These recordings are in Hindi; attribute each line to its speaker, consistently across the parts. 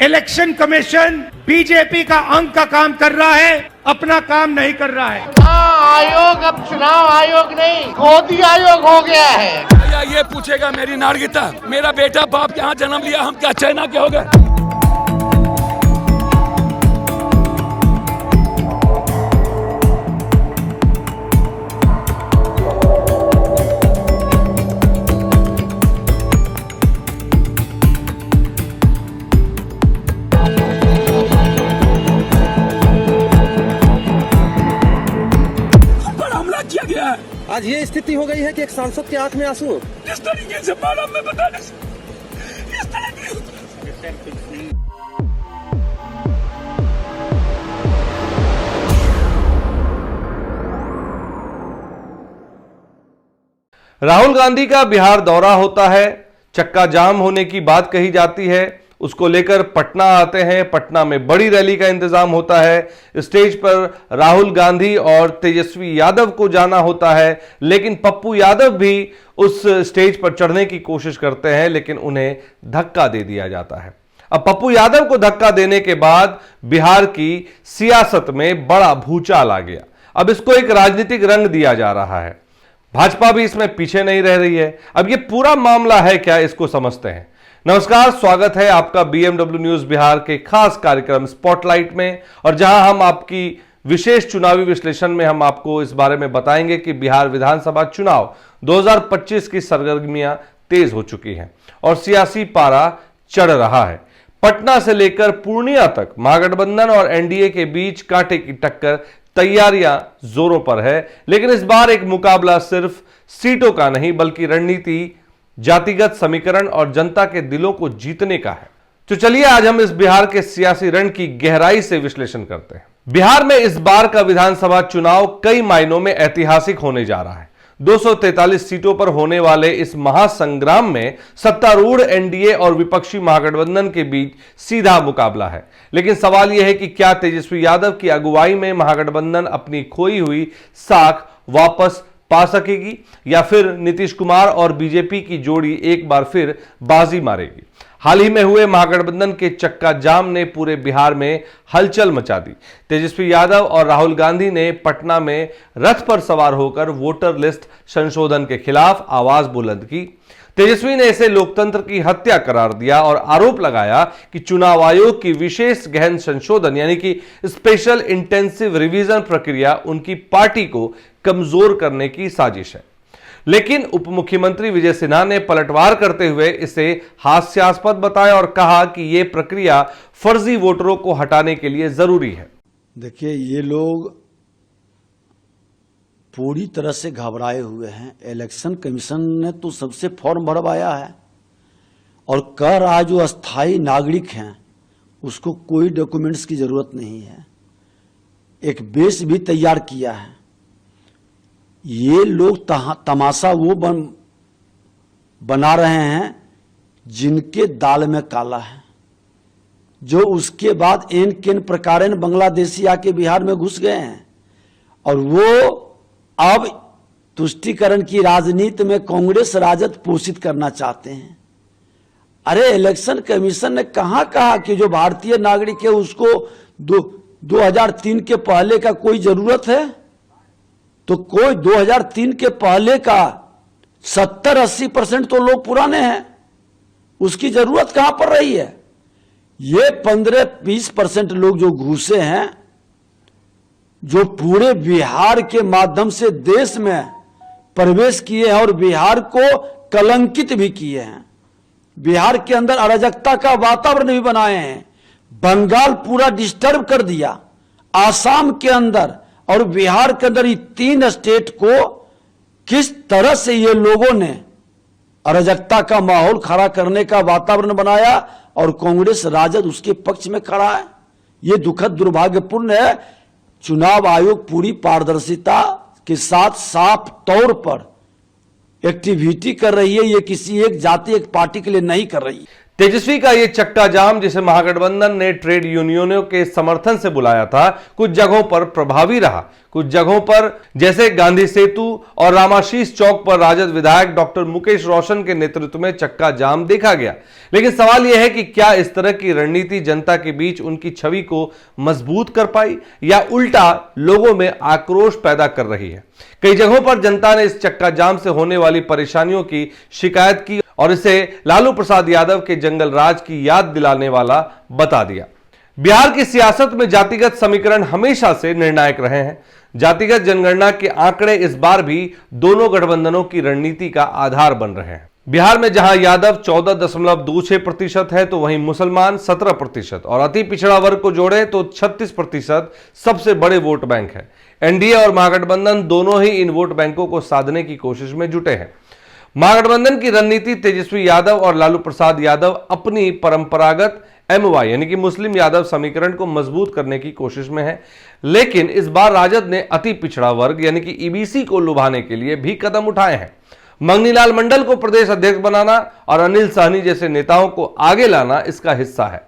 Speaker 1: इलेक्शन कमीशन बीजेपी का अंग का काम कर रहा है, अपना काम नहीं कर रहा है।
Speaker 2: आयोग अब चुनाव आयोग नहीं, मोदी आयोग हो गया है।
Speaker 3: या ये पूछेगा मेरी नागरिकता, मेरा बेटा बाप यहाँ जन्म लिया, हम क्या चाइना के हो गए?
Speaker 4: आज ये स्थिति हो गई है कि एक सांसद के आंख में आंसू।
Speaker 3: इस तरीके से मारा मैं बता नहीं सकता। इस तरह नहीं होता।
Speaker 5: राहुल गांधी का बिहार दौरा होता है, चक्का जाम होने की बात कही जाती है, उसको लेकर पटना आते हैं। पटना में बड़ी रैली का इंतजाम होता है, स्टेज पर राहुल गांधी और तेजस्वी यादव को जाना होता है, लेकिन पप्पू यादव भी उस स्टेज पर चढ़ने की कोशिश करते हैं, लेकिन उन्हें धक्का दे दिया जाता है। अब पप्पू यादव को धक्का देने के बाद बिहार की सियासत में बड़ा भूचाल आ गया। अब इसको एक राजनीतिक रंग दिया जा रहा है। भाजपा भी इसमें पीछे नहीं रह रही है। अब यह पूरा मामला है क्या, इसको समझते हैं। नमस्कार, स्वागत है आपका BMW न्यूज बिहार के खास कार्यक्रम स्पॉटलाइट में, और जहां हम आपकी विशेष चुनावी विश्लेषण में हम आपको इस बारे में बताएंगे कि बिहार विधानसभा चुनाव 2025 की सरगर्मियां तेज हो चुकी हैं और सियासी पारा चढ़ रहा है। पटना से लेकर पूर्णिया तक महागठबंधन और NDA के बीच कांटे की टक्कर, तैयारियां जोरों पर है। लेकिन इस बार एक मुकाबला सिर्फ सीटों का नहीं, बल्कि रणनीति, जातिगत समीकरण और जनता के दिलों को जीतने का है। तो चलिए आज हम इस बिहार के सियासी रण की गहराई से विश्लेषण करते हैं। बिहार में इस बार का विधानसभा चुनाव कई मायनों में ऐतिहासिक होने जा रहा है। 243 सीटों पर होने वाले इस महासंग्राम में सत्तारूढ़ NDA और विपक्षी महागठबंधन के बीच सीधा मुकाबला है। लेकिन सवाल यह है कि क्या तेजस्वी यादव की अगुवाई में महागठबंधन अपनी खोई हुई साख वापस पा सकेगी, या फिर नीतीश कुमार और बीजेपी की जोड़ी एक बार फिर बाजी मारेगी। हाल ही में हुए महागठबंधन के चक्का जाम ने पूरे बिहार में हलचल मचा दी। तेजस्वी यादव और राहुल गांधी ने पटना में रथ पर सवार होकर वोटर लिस्ट संशोधन के खिलाफ आवाज बुलंद की। तेजस्वी ने इसे लोकतंत्र की हत्या करार दिया और आरोप लगाया कि चुनाव आयोग की विशेष गहन संशोधन यानी कि स्पेशल इंटेंसिव रिवीजन प्रक्रिया उनकी पार्टी को कमजोर करने की साजिश है। लेकिन उप मुख्यमंत्री विजय सिन्हा ने पलटवार करते हुए इसे हास्यास्पद बताया और कहा कि यह प्रक्रिया फर्जी वोटरों को हटाने के लिए जरूरी है।
Speaker 6: देखिए, ये लोग पूरी तरह से घबराए हुए हैं। इलेक्शन कमीशन ने तो सबसे फॉर्म भरवाया है और कह रहा है जो अस्थाई नागरिक हैं उसको कोई डॉक्यूमेंट्स की जरूरत नहीं है, एक बेस भी तैयार किया है। ये लोग तमाशा वो बना रहे हैं जिनके दाल में काला है, जो उसके बाद एन केन प्रकारेण बांग्लादेशी आके बिहार में घुस गए हैं और वो अब तुष्टीकरण की राजनीति में कांग्रेस राजद पोषित करना चाहते हैं। अरे इलेक्शन कमीशन ने कहां कहा कि जो भारतीय नागरिक है उसको 2003 के पहले का कोई जरूरत है? तो कोई 2003 के पहले का 70-80% तो लोग पुराने हैं, उसकी जरूरत कहां पर रही है? ये 15-20% लोग जो घुसे हैं, जो पूरे बिहार के माध्यम से देश में प्रवेश किए हैं और बिहार को कलंकित भी किए हैं, बिहार के अंदर अराजकता का वातावरण भी बनाए हैं, बंगाल पूरा डिस्टर्ब कर दिया, आसाम के अंदर और बिहार के अंदर ये 3 स्टेट को किस तरह से ये लोगों ने अराजकता का माहौल खड़ा करने का वातावरण बनाया और कांग्रेस राजद उसके पक्ष में खड़ा है। ये दुखद दुर्भाग्यपूर्ण है। चुनाव आयोग पूरी पारदर्शिता के साथ साफ तौर पर एक्टिविटी कर रही है, ये किसी एक जाति एक पार्टी के लिए नहीं कर रही है।
Speaker 5: तेजस्वी का यह चक्का जाम, जिसे महागठबंधन ने ट्रेड यूनियनों के समर्थन से बुलाया था, कुछ जगहों पर प्रभावी रहा। कुछ जगहों पर जैसे गांधी सेतु और रामाशीष चौक पर राजद विधायक डॉक्टर मुकेश रोशन के नेतृत्व में चक्का जाम देखा गया। लेकिन सवाल यह है कि क्या इस तरह की रणनीति जनता के बीच उनकी छवि को मजबूत कर पाई या उल्टा लोगों में आक्रोश पैदा कर रही है। कई जगहों पर जनता ने इस चक्का जाम से होने वाली परेशानियों की शिकायत की और इसे लालू प्रसाद यादव के जंगल राज की याद दिलाने वाला बता दिया। बिहार की सियासत में जातिगत समीकरण हमेशा से निर्णायक रहे हैं। जातिगत जनगणना के आंकड़े इस बार भी दोनों गठबंधनों की रणनीति का आधार बन रहे हैं। बिहार में जहां यादव 14.26% है तो वहीं मुसलमान 17% और अति पिछड़ा वर्ग को जोड़े तो 36% सबसे बड़े वोट बैंक है। एनडीए और महागठबंधन दोनों ही इन वोट बैंकों को साधने की कोशिश में जुटे हैं। महागठबंधन की रणनीति तेजस्वी यादव और लालू प्रसाद यादव अपनी परंपरागत एमवाई यानी कि मुस्लिम यादव समीकरण को मजबूत करने की कोशिश में है। लेकिन इस बार राजद ने अति पिछड़ा वर्ग यानी कि ईबीसी को लुभाने के लिए भी कदम उठाए हैं। मंगनीलाल मंडल को प्रदेश अध्यक्ष बनाना और अनिल सहनी जैसे नेताओं को आगे लाना इसका हिस्सा है।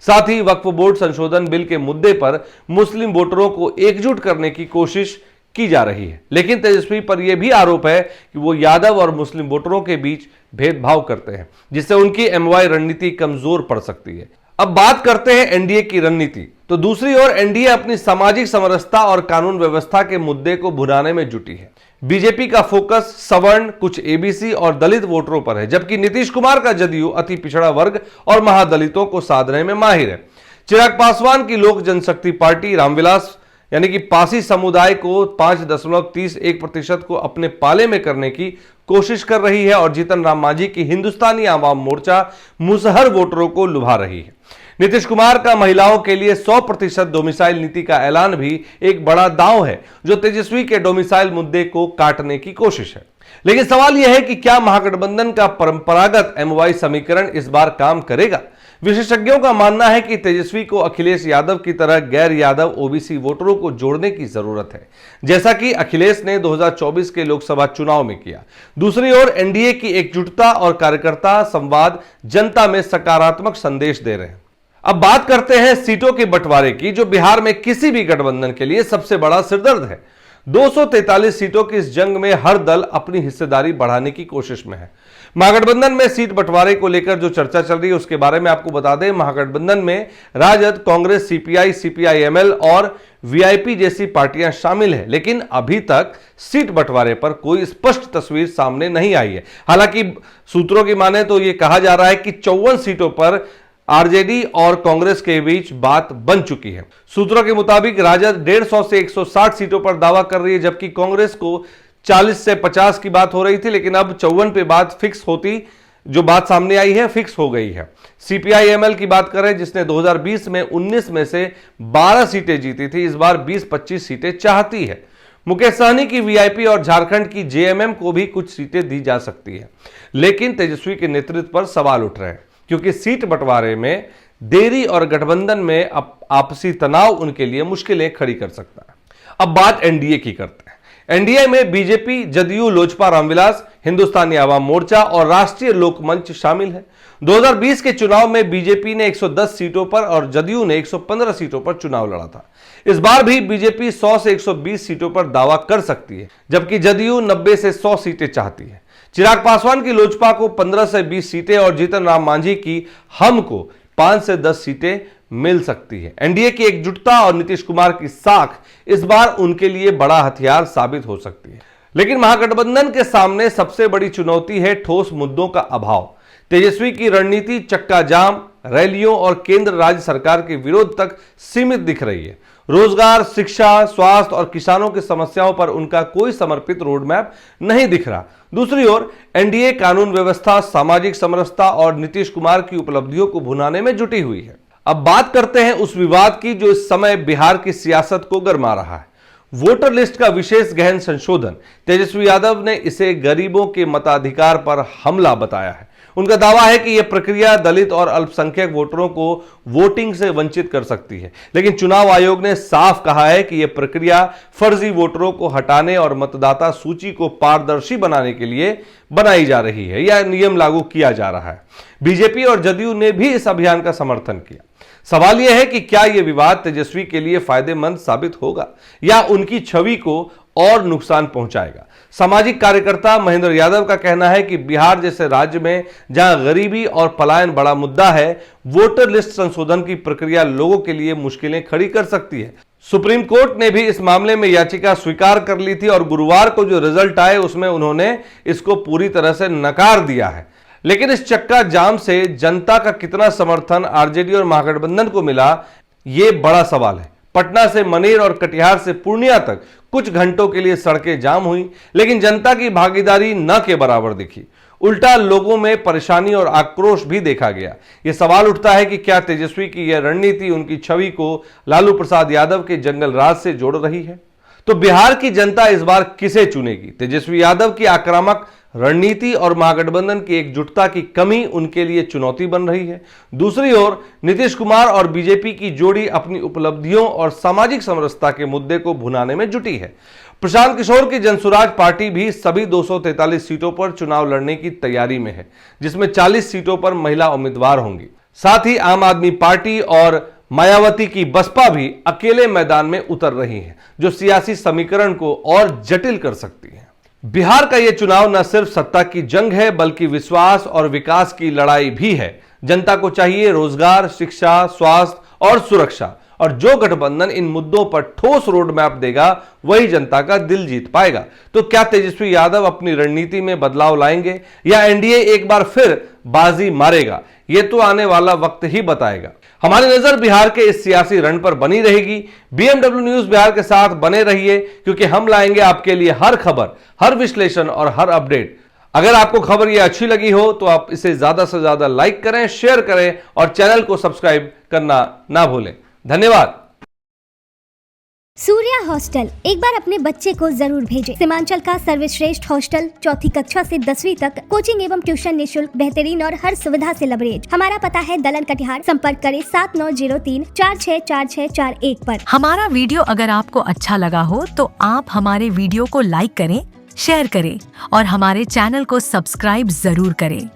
Speaker 5: साथ ही वक्फ बोर्ड संशोधन बिल के मुद्दे पर मुस्लिम वोटरों को एकजुट करने की कोशिश की जा रही है। लेकिन तेजस्वी पर यह भी आरोप है कि वो यादव और मुस्लिम वोटरों के बीच भेदभाव करते हैं, जिससे उनकी एमवाई रणनीति कमजोर पड़ सकती है। अब बात करते हैं एनडीए की रणनीति। तो दूसरी ओर एनडीए अपनी सामाजिक समरसता और कानून व्यवस्था के मुद्दे को भुनाने में जुटी है। बीजेपी का फोकस सवर्ण, कुछ एबीसी और दलित वोटरों पर है, जबकि नीतीश कुमार का जदयू अति पिछड़ा वर्ग और महादलितों को साधने में माहिर है। चिराग पासवान की लोक जनशक्ति पार्टी रामविलास यानी कि पासी समुदाय को 5.31% को अपने पाले में करने की कोशिश कर रही है और जीतन राम मांझी की हिंदुस्तानी आवाम मोर्चा मुसहर वोटरों को लुभा रही है। नीतीश कुमार का महिलाओं के लिए 100% डोमिसाइल नीति का ऐलान भी एक बड़ा दांव है, जो तेजस्वी के डोमिसाइल मुद्दे को काटने की कोशिश है। लेकिन सवाल यह है कि क्या महागठबंधन का परंपरागत एमवाई समीकरण इस बार काम करेगा? विशेषज्ञों का मानना है कि तेजस्वी को अखिलेश यादव की तरह गैर यादव ओबीसी वोटरों को जोड़ने की जरूरत है, जैसा कि अखिलेश ने 2024 के लोकसभा चुनाव में किया। दूसरी ओर एनडीए की एकजुटता और कार्यकर्ता संवाद जनता में सकारात्मक संदेश दे रहे हैं। अब बात करते हैं सीटों के बंटवारे की, जो बिहार में किसी भी गठबंधन के लिए सबसे बड़ा सिरदर्द है। 243 सीटों की इस जंग में हर दल अपनी हिस्सेदारी बढ़ाने की कोशिश में है। महागठबंधन में सीट बंटवारे को लेकर जो चर्चा चल रही है उसके बारे में आपको बता दें। महागठबंधन में राजद, कांग्रेस, सीपीआई, सीपीआईएमएल और वीआईपी जैसी पार्टियां शामिल हैं, लेकिन अभी तक सीट बंटवारे पर कोई स्पष्ट तस्वीर सामने नहीं आई है। हालांकि सूत्रों की माने तो यह कहा जा रहा है कि 54 सीटों पर आरजेडी और कांग्रेस के बीच बात बन चुकी है। सूत्रों के मुताबिक राजद 150 से 160 सीटों पर दावा कर रही है, जबकि कांग्रेस को 40 से 50 की बात हो रही थी, लेकिन अब 54 पे बात फिक्स होती, जो बात सामने आई है फिक्स हो गई है। सीपीआईएमएल की बात करें, जिसने 2020 में 19 में से 12 सीटें जीती थी, इस बार 20-25 सीटें चाहती है। मुकेश सहनी की वीआईपी और झारखंड की जेएमएम को भी कुछ सीटें दी जा सकती है, लेकिन तेजस्वी के नेतृत्व पर सवाल उठ रहे हैं, क्योंकि सीट बंटवारे में देरी और गठबंधन में आपसी तनाव उनके लिए मुश्किलें खड़ी कर सकता है। अब बात एनडीए की करते हैं। एनडीए में बीजेपी, जदयू, लोजपा, रामविलास, हिंदुस्तानी आवाम मोर्चा और राष्ट्रीय लोकमंच शामिल है। 2020 के चुनाव में बीजेपी ने 110 सीटों पर और जदयू ने 115 सीटों पर चुनाव लड़ा था। इस बार भी बीजेपी 100 से 120 सीटों पर दावा कर सकती है, जबकि जदयू 90 से 100 सीटें चाहती है। चिराग पासवान की लोजपा को 15 से 20 सीटें और जीतन राम मांझी की हम को 5 से 10 सीटें मिल सकती है। एनडीए की एकजुटता और नीतीश कुमार की साख इस बार उनके लिए बड़ा हथियार साबित हो सकती है। लेकिन महागठबंधन के सामने सबसे बड़ी चुनौती है ठोस मुद्दों का अभाव। तेजस्वी की रणनीति चक्का जाम, रैलियों और केंद्र राज्य सरकार के विरोध तक सीमित दिख रही है। रोजगार, शिक्षा, स्वास्थ्य और किसानों की समस्याओं पर उनका कोई समर्पित रोडमैप नहीं दिख रहा। दूसरी ओर एनडीए कानून व्यवस्था, सामाजिक समरसता और नीतीश कुमार की उपलब्धियों को भुनाने में जुटी हुई है। अब बात करते हैं उस विवाद की जो इस समय बिहार की सियासत को गरमा रहा है। वोटर लिस्ट का विशेष गहन संशोधन। तेजस्वी यादव ने इसे गरीबों के मताधिकार पर हमला बताया है। उनका दावा है कि यह प्रक्रिया दलित और अल्पसंख्यक वोटरों को वोटिंग से वंचित कर सकती है, लेकिन चुनाव आयोग ने साफ कहा है कि यह प्रक्रिया फर्जी वोटरों को हटाने और मतदाता सूची को पारदर्शी बनाने के लिए बनाई जा रही है या नियम लागू किया जा रहा है। बीजेपी और जदयू ने भी इस अभियान का समर्थन किया। सवाल यह है कि क्या यह विवाद तेजस्वी के लिए फायदेमंद साबित होगा या उनकी छवि को और नुकसान पहुंचाएगा। सामाजिक कार्यकर्ता महेंद्र यादव का कहना है कि बिहार जैसे राज्य में जहां गरीबी और पलायन बड़ा मुद्दा है, वोटर लिस्ट संशोधन की प्रक्रिया लोगों के लिए मुश्किलें खड़ी कर सकती है। सुप्रीम कोर्ट ने भी इस मामले में याचिका स्वीकार कर ली थी और गुरुवार को जो रिजल्ट आए उसमें उन्होंने इसको पूरी तरह से नकार दिया है। लेकिन इस चक्का जाम से जनता का कितना समर्थन आरजेडी और महागठबंधन को मिला, यह बड़ा सवाल है। पटना से मनेर और कटिहार से पूर्णिया तक कुछ घंटों के लिए सड़कें जाम हुई, लेकिन जनता की भागीदारी न के बराबर दिखी। उल्टा लोगों में परेशानी और आक्रोश भी देखा गया। यह सवाल उठता है कि क्या तेजस्वी की यह रणनीति उनकी छवि को लालू प्रसाद यादव के जंगल राज से जोड़ रही है? तो बिहार की जनता इस बार किसे चुनेगी? तेजस्वी यादव की आक्रामक रणनीति और महागठबंधन की एकजुटता की कमी उनके लिए चुनौती बन रही है। दूसरी ओर नीतीश कुमार और बीजेपी की जोड़ी अपनी उपलब्धियों और सामाजिक समरसता के मुद्दे को भुनाने में जुटी है। प्रशांत किशोर की जनसुराज पार्टी भी सभी 243 सीटों पर चुनाव लड़ने की तैयारी में है, जिसमें 40 सीटों पर महिला उम्मीदवार होंगी। साथ ही आम आदमी पार्टी और मायावती की बसपा भी अकेले मैदान में उतर रही है, जो सियासी समीकरण को और जटिल कर सकती है। बिहार का यह चुनाव न सिर्फ सत्ता की जंग है, बल्कि विश्वास और विकास की लड़ाई भी है। जनता को चाहिए रोजगार, शिक्षा, स्वास्थ्य और सुरक्षा, और जो गठबंधन इन मुद्दों पर ठोस रोड मैप देगा वही जनता का दिल जीत पाएगा। तो क्या तेजस्वी यादव अपनी रणनीति में बदलाव लाएंगे या एनडीए एक बार फिर बाजी मारेगा? यह तो आने वाला वक्त ही बताएगा। हमारी नजर बिहार के इस सियासी रण पर बनी रहेगी। BMW न्यूज बिहार के साथ बने रहिए, क्योंकि हम लाएंगे आपके लिए हर खबर, हर विश्लेषण और हर अपडेट। अगर आपको खबर ये अच्छी लगी हो तो आप इसे ज्यादा से ज्यादा लाइक करें, शेयर करें और चैनल को सब्सक्राइब करना ना भूलें। धन्यवाद।
Speaker 7: सूर्या हॉस्टल एक बार अपने बच्चे को जरूर भेजें। सीमांचल का सर्वश्रेष्ठ हॉस्टल, 4ठी कक्षा से 10वीं तक कोचिंग एवं ट्यूशन निःशुल्क, बेहतरीन और हर सुविधा से लबरेज। हमारा पता है दलन कटिहार। संपर्क करें 7903464641 पर।
Speaker 8: हमारा वीडियो अगर आपको अच्छा लगा हो तो आप हमारे वीडियो को लाइक करें, शेयर करें और हमारे चैनल को सब्सक्राइब जरूर करें।